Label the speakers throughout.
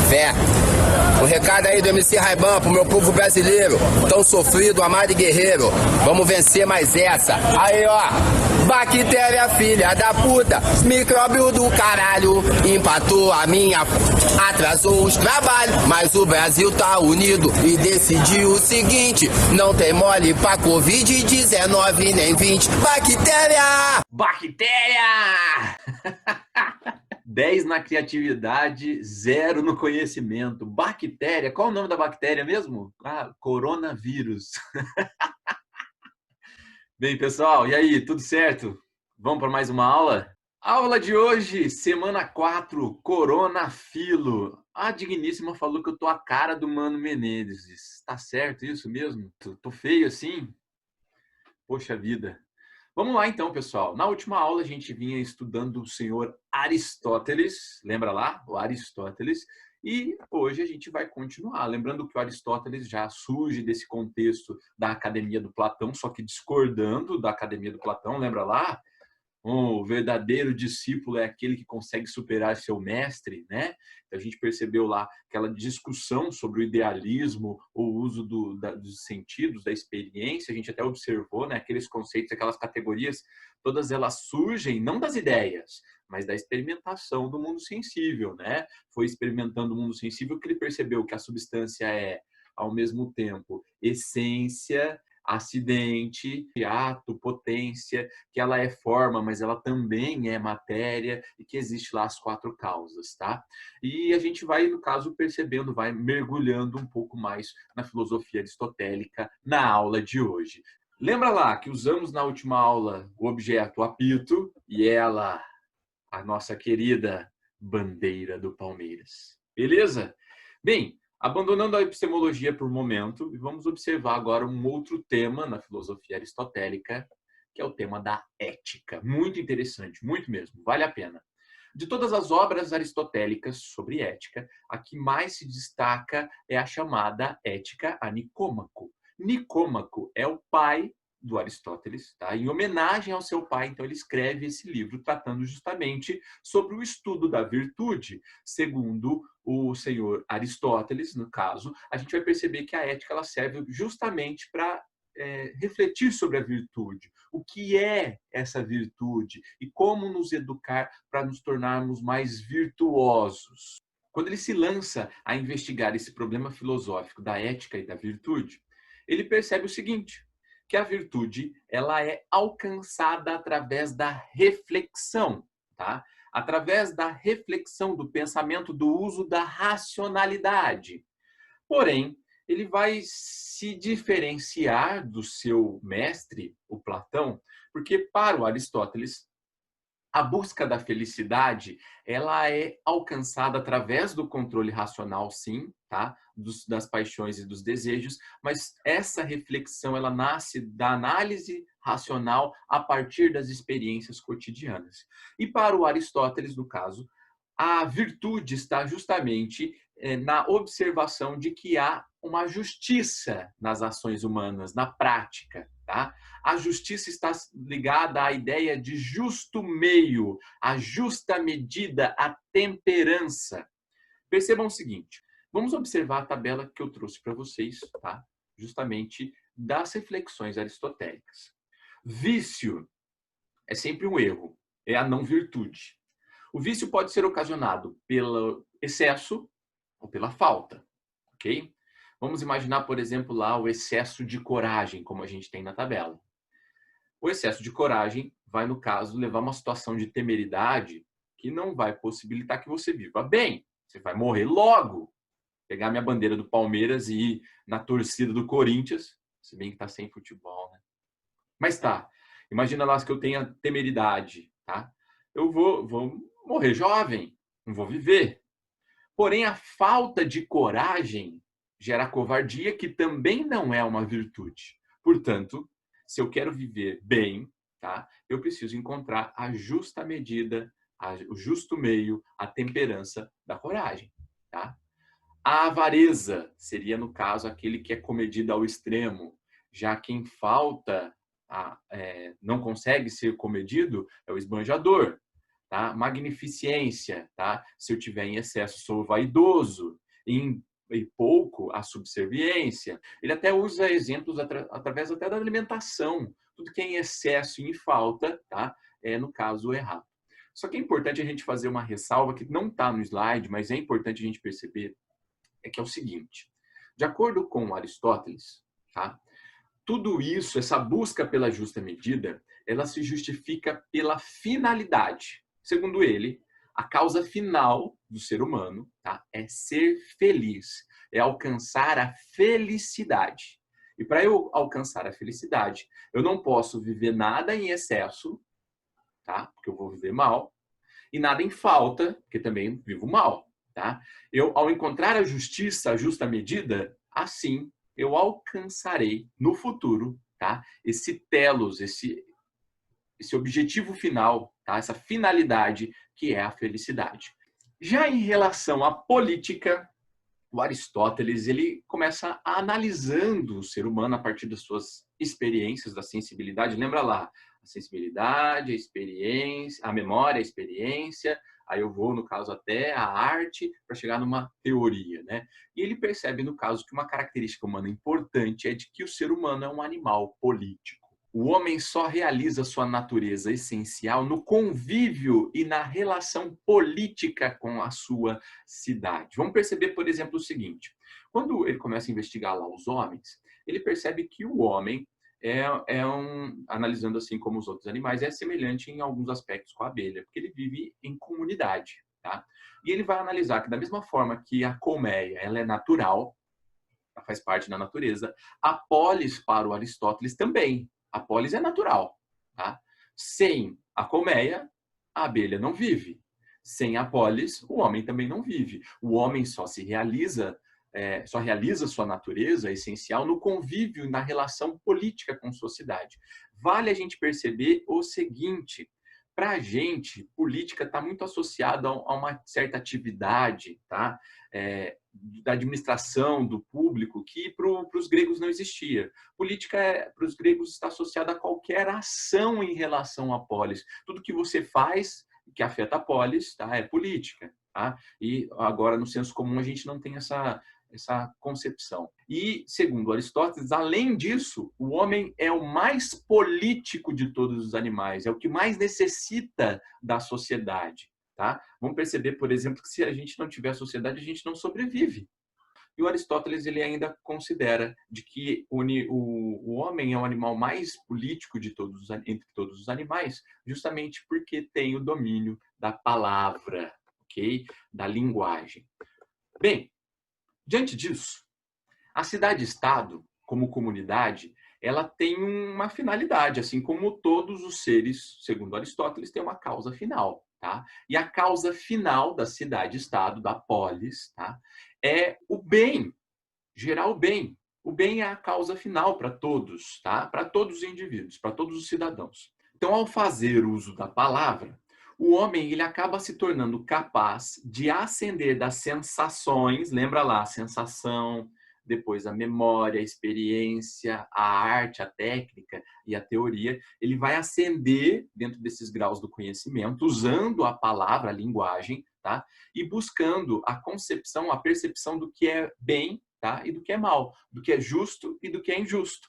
Speaker 1: fé. O recado aí do MC Raiban pro meu povo brasileiro, tão sofrido, amado e guerreiro. Vamos vencer mais essa. Aí, ó. Bactéria, filha da puta, micróbio do caralho, empatou a minha, atrasou os trabalhos, mas o Brasil tá unido e decidiu o seguinte: não tem mole pra Covid-19 nem 20. Bactéria!
Speaker 2: Bactéria! 10 na criatividade, 0 no conhecimento. Bactéria, qual o nome da bactéria mesmo? Ah, coronavírus. Bem, pessoal, e aí, tudo certo? Vamos para mais uma aula? Aula de hoje, semana 4, Coronafilo. A digníssima falou que eu tô a cara do Mano Menezes. Tá certo isso mesmo? Tô feio assim? Poxa vida. Vamos lá então, pessoal. Na última aula a gente vinha estudando o senhor Aristóteles. Lembra lá? O Aristóteles. E hoje a gente vai continuar. Lembrando que o Aristóteles já surge desse contexto da Academia do Platão, só que discordando da Academia do Platão. Lembra lá? O verdadeiro discípulo é aquele que consegue superar seu mestre, né? A gente percebeu lá aquela discussão sobre o idealismo, o uso dos sentidos, da experiência. A gente até observou, né? Aqueles conceitos, aquelas categorias, todas elas surgem não das ideias, mas da experimentação do mundo sensível, né? Foi experimentando o mundo sensível que ele percebeu que a substância é, ao mesmo tempo, essência, acidente, ato, potência, que ela é forma, mas ela também é matéria e que existe lá as 4 causas, tá? E a gente vai, no caso, percebendo, vai mergulhando um pouco mais na filosofia aristotélica na aula de hoje. Lembra lá que usamos na última aula o objeto apito e ela, a nossa querida bandeira do Palmeiras. Beleza? Bem, abandonando a epistemologia por um momento, vamos observar agora um outro tema na filosofia aristotélica, que é o tema da ética. Muito interessante, muito mesmo, vale a pena. De todas as obras aristotélicas sobre ética, a que mais se destaca é a chamada Ética a Nicômaco. Nicômaco é o pai do Aristóteles, tá? Em homenagem ao seu pai, então ele escreve esse livro tratando justamente sobre o estudo da virtude. Segundo o senhor Aristóteles, no caso, a gente vai perceber que a ética ela serve justamente para refletir sobre a virtude. O que é essa virtude e como nos educar para nos tornarmos mais virtuosos. Quando ele se lança a investigar esse problema filosófico da ética e da virtude, ele percebe o seguinte: que a virtude ela é alcançada através da reflexão, tá? Através da reflexão do pensamento, do uso da racionalidade. Porém, ele vai se diferenciar do seu mestre, o Platão, porque para o Aristóteles, a busca da felicidade, ela é alcançada através do controle racional, sim, tá? Das paixões e dos desejos, mas essa reflexão, ela nasce da análise racional a partir das experiências cotidianas. E para o Aristóteles, no caso, a virtude está justamente na observação de que há uma justiça nas ações humanas, na prática, tá? A justiça está ligada à ideia de justo meio, a justa medida, a temperança. Percebam o seguinte, vamos observar a tabela que eu trouxe para vocês, tá? Justamente das reflexões aristotélicas. Vício é sempre um erro, é a não virtude. O vício pode ser ocasionado pelo excesso ou pela falta, ok? Vamos imaginar, por exemplo, lá o excesso de coragem, como a gente tem na tabela. O excesso de coragem vai, no caso, levar a uma situação de temeridade que não vai possibilitar que você viva bem. Você vai morrer logo. Pegar minha bandeira do Palmeiras e ir na torcida do Corinthians, se bem que tá sem futebol, né? Mas tá, imagina lá que eu tenha temeridade, tá? Eu vou morrer jovem, não vou viver. Porém, a falta de coragem gera covardia, que também não é uma virtude. Portanto, se eu quero viver bem, tá? Eu preciso encontrar a justa medida, o justo meio, a temperança da coragem, tá? A avareza seria, no caso, aquele que é comedido ao extremo. Já quem falta, não consegue ser comedido, é o esbanjador. tá? Magnificência, tá? Se eu tiver em excesso, sou vaidoso. E pouco, a subserviência. Ele até usa exemplos através até da alimentação. Tudo que é em excesso e em falta, tá? É, no caso, errado. Só que é importante a gente fazer uma ressalva que não está no slide, mas é importante a gente perceber, é que é o seguinte. De acordo com Aristóteles, tá? Tudo isso, essa busca pela justa medida, ela se justifica pela finalidade. Segundo ele, a causa final do ser humano, tá, é ser feliz, é alcançar a felicidade. E para eu alcançar a felicidade, eu não posso viver nada em excesso, tá, porque eu vou viver mal, e nada em falta, porque também vivo mal. Tá? Eu, ao encontrar a justiça, a justa medida, assim eu alcançarei no futuro, tá? Esse telos, esse objetivo final, tá? Essa finalidade que é a felicidade. Já em relação à política, o Aristóteles ele começa analisando o ser humano a partir das suas experiências, da sensibilidade. Lembra lá, a sensibilidade, a experiência, a memória, a experiência. Aí eu vou, no caso, até a arte para chegar numa teoria, né? E ele percebe, no caso, que uma característica humana importante é de que o ser humano é um animal político. O homem só realiza sua natureza essencial no convívio e na relação política com a sua cidade. Vamos perceber, por exemplo, o seguinte. Quando ele começa a investigar lá os homens, ele percebe que o homem analisando assim como os outros animais, é semelhante em alguns aspectos com a abelha, porque ele vive em comunidade. Tá? E ele vai analisar que da mesma forma que a colmeia ela é natural, ela faz parte da natureza, a polis para o Aristóteles também. A polis é natural. Tá? Sem a colmeia, a abelha não vive. Sem a polis, o homem também não vive. O homem só realiza sua natureza essencial no convívio e na relação política com a sociedade. Vale a gente perceber o seguinte, para a gente, política está muito associada a uma certa atividade, tá? Da administração, do público, que para os gregos não existia. Política, para os gregos, está associada a qualquer ação em relação à polis. Tudo que você faz que afeta a polis, tá? É política. Tá? E agora, no senso comum, a gente não tem essa concepção. E, segundo Aristóteles, além disso, o homem é o mais político de todos os animais, é o que mais necessita da sociedade. Tá? Vamos perceber, por exemplo, que se a gente não tiver sociedade, a gente não sobrevive. E o Aristóteles ele ainda considera de que o homem é o animal mais político entre todos os animais, justamente porque tem o domínio da palavra, okay? Da linguagem. Bem, diante disso, a cidade-estado, como comunidade, ela tem uma finalidade, assim como todos os seres, segundo Aristóteles, têm uma causa final. Tá? E a causa final da cidade-estado, da polis, tá? É o bem, gerar o bem. O bem é a causa final para todos, tá? Para todos os indivíduos, para todos os cidadãos. Então, ao fazer uso da palavra, o homem ele acaba se tornando capaz de ascender das sensações, lembra lá, a sensação, depois a memória, a experiência, a arte, a técnica e a teoria. Ele vai ascender dentro desses graus do conhecimento, usando a palavra, a linguagem, tá? E buscando a concepção, a percepção do que é bem, tá? E do que é mal, do que é justo e do que é injusto.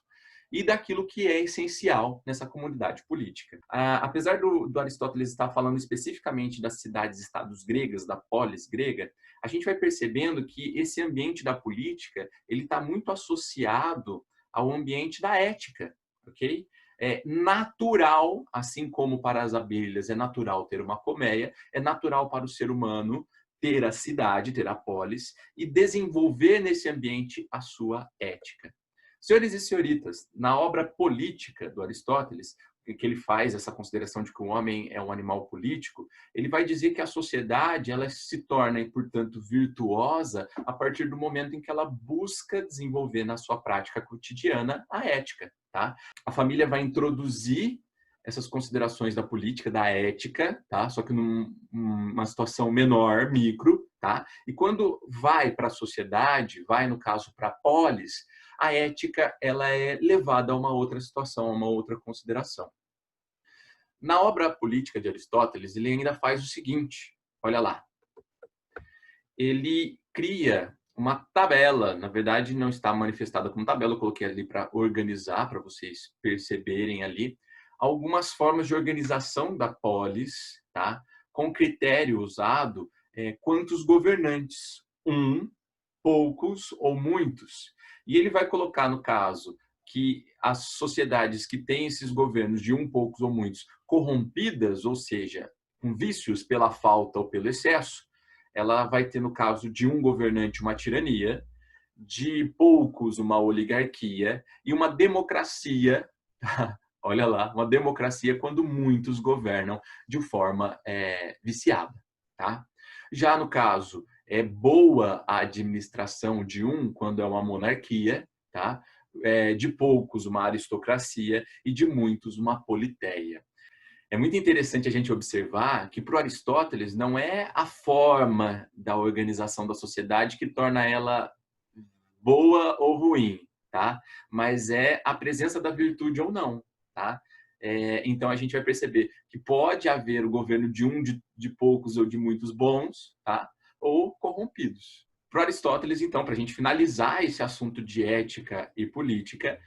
Speaker 2: E daquilo que é essencial nessa comunidade política. Apesar do Aristóteles estar falando especificamente das cidades-estados gregas, da polis grega, a gente vai percebendo que esse ambiente da política ele está muito associado ao ambiente da ética, ok? É natural, assim como para as abelhas é natural ter uma colmeia, é natural para o ser humano ter a cidade, ter a polis e desenvolver nesse ambiente a sua ética. Senhores e senhoritas, na obra Política do Aristóteles, que ele faz essa consideração de que o homem é um animal político, ele vai dizer que a sociedade ela se torna, portanto, virtuosa a partir do momento em que ela busca desenvolver na sua prática cotidiana a ética. Tá? A família vai introduzir essas considerações da política, da ética, tá? Só que numa situação menor, micro, tá? E quando vai para a sociedade, vai, no caso, para a polis, a ética ela é levada a uma outra situação, a uma outra consideração. Na obra Política de Aristóteles, ele ainda faz o seguinte, olha lá. Ele cria uma tabela, na verdade não está manifestada como tabela, eu coloquei ali para organizar, para vocês perceberem ali, algumas formas de organização da polis, tá? Com critério usado, quantos governantes, poucos ou muitos. E ele vai colocar, no caso, que as sociedades que têm esses governos de poucos ou muitos corrompidas, ou seja, com vícios pela falta ou pelo excesso, ela vai ter, no caso de um governante, uma tirania, de poucos, uma oligarquia, e uma democracia, olha lá, uma democracia quando muitos governam de forma viciada. Tá? Já no caso, é boa a administração de quando é uma monarquia, tá? De poucos, uma aristocracia, e de muitos, uma politeia. É muito interessante a gente observar que, para o Aristóteles, não é a forma da organização da sociedade que torna ela boa ou ruim, tá? Mas é a presença da virtude ou não, tá? Então, a gente vai perceber que pode haver o governo de poucos ou de muitos bons, tá? Ou corrompidos. Para Aristóteles, então, para a gente finalizar esse assunto de ética e política,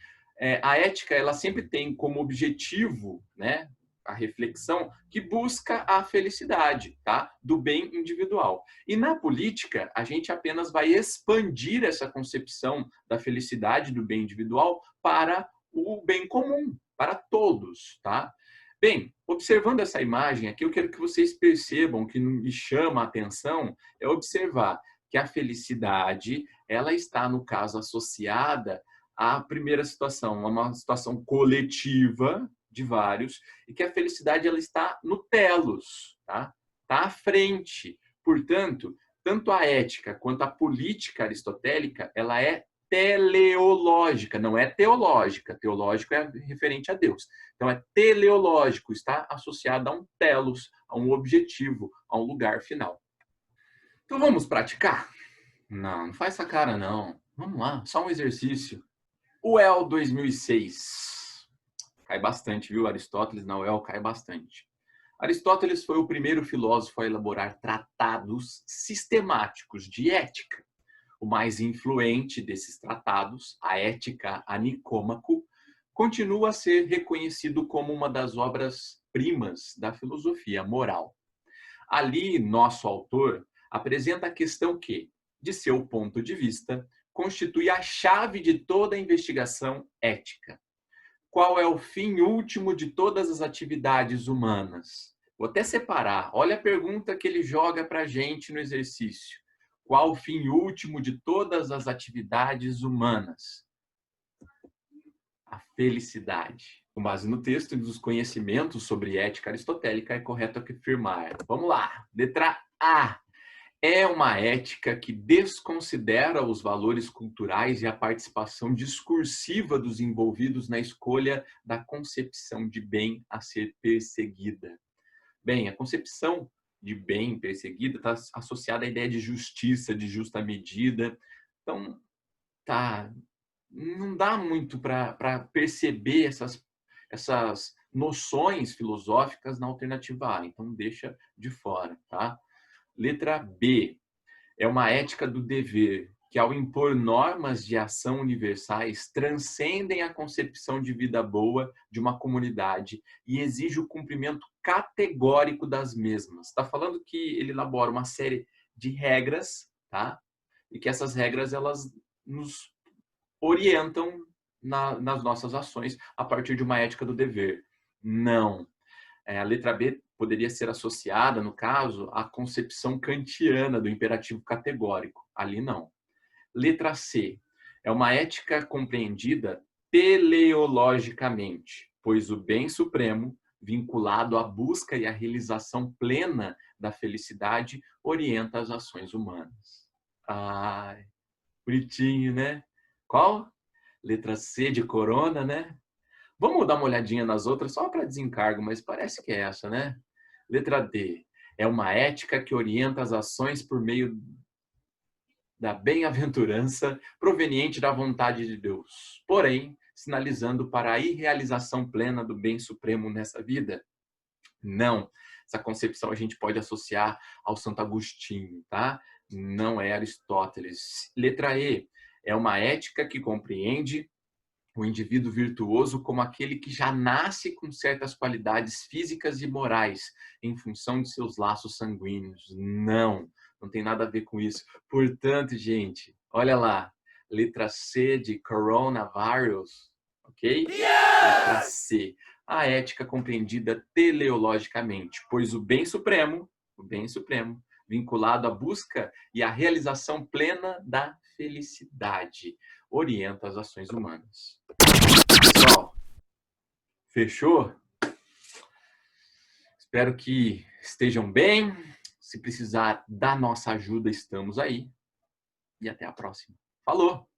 Speaker 2: a ética ela sempre tem como objetivo, né, a reflexão que busca a felicidade, tá, do bem individual. E na política, a gente apenas vai expandir essa concepção da felicidade do bem individual para o bem comum, para todos, tá? Bem, observando essa imagem aqui, eu quero que vocês percebam, que me chama a atenção, é observar que a felicidade, ela está, no caso, associada à primeira situação, a uma situação coletiva de vários, e que a felicidade ela está no telos, tá? Está à frente. Portanto, tanto a ética quanto a política aristotélica, ela é teleológica, não é teológica. Teológico é referente a Deus. Então, é teleológico, está associado a um telos, a um objetivo, a um lugar final. Então, vamos praticar? Não faz essa cara, não. Vamos lá, só um exercício. UEL 2006. Cai bastante, viu? Aristóteles na UEL cai bastante. Aristóteles foi o primeiro filósofo a elaborar tratados sistemáticos de ética. O mais influente desses tratados, a Ética a Nicômaco, continua a ser reconhecido como uma das obras-primas da filosofia moral. Ali, nosso autor apresenta a questão que, de seu ponto de vista, constitui a chave de toda a investigação ética. Qual é o fim último de todas as atividades humanas? Vou até separar. Olha a pergunta que ele joga para a gente no exercício. Qual o fim último de todas as atividades humanas? A felicidade. Com base no texto e nos conhecimentos sobre ética aristotélica, é correto afirmar. Vamos lá. Letra A. É uma ética que desconsidera os valores culturais e a participação discursiva dos envolvidos na escolha da concepção de bem a ser perseguida. Bem, a concepção de bem perseguida está associada à ideia de justiça, de justa medida. Então, não dá muito para perceber essas noções filosóficas na alternativa A. Então, deixa de fora, tá? Letra B. É uma ética do dever, que ao impor normas de ação universais, transcendem a concepção de vida boa de uma comunidade e exige o cumprimento categórico das mesmas. Está falando que ele elabora uma série de regras, tá? E que essas regras elas nos orientam nas nossas ações a partir de uma ética do dever. Não. A letra B poderia ser associada, no caso, à concepção kantiana do imperativo categórico. Ali não. Letra C. É uma ética compreendida teleologicamente, pois o bem supremo, vinculado à busca e à realização plena da felicidade, orienta as ações humanas. Ai, bonitinho, né? Qual? Letra C de corona, né? Vamos dar uma olhadinha nas outras só para desencargo, mas parece que é essa, né? Letra D. É uma ética que orienta as ações por meio da bem-aventurança proveniente da vontade de Deus, porém, sinalizando para a irrealização plena do bem supremo nessa vida. Não. Essa concepção a gente pode associar ao Santo Agostinho, tá? Não é Aristóteles. Letra E. É uma ética que compreende o indivíduo virtuoso como aquele que já nasce com certas qualidades físicas e morais em função de seus laços sanguíneos. Não tem nada a ver com isso. Portanto, gente, olha lá, letra C de coronavirus, ok? Letra C. A ética compreendida teleologicamente, pois o bem supremo, vinculado à busca e à realização plena da felicidade, orienta as ações humanas. Pessoal, fechou? Espero que estejam bem. Se precisar da nossa ajuda, estamos aí. E até a próxima. Falou!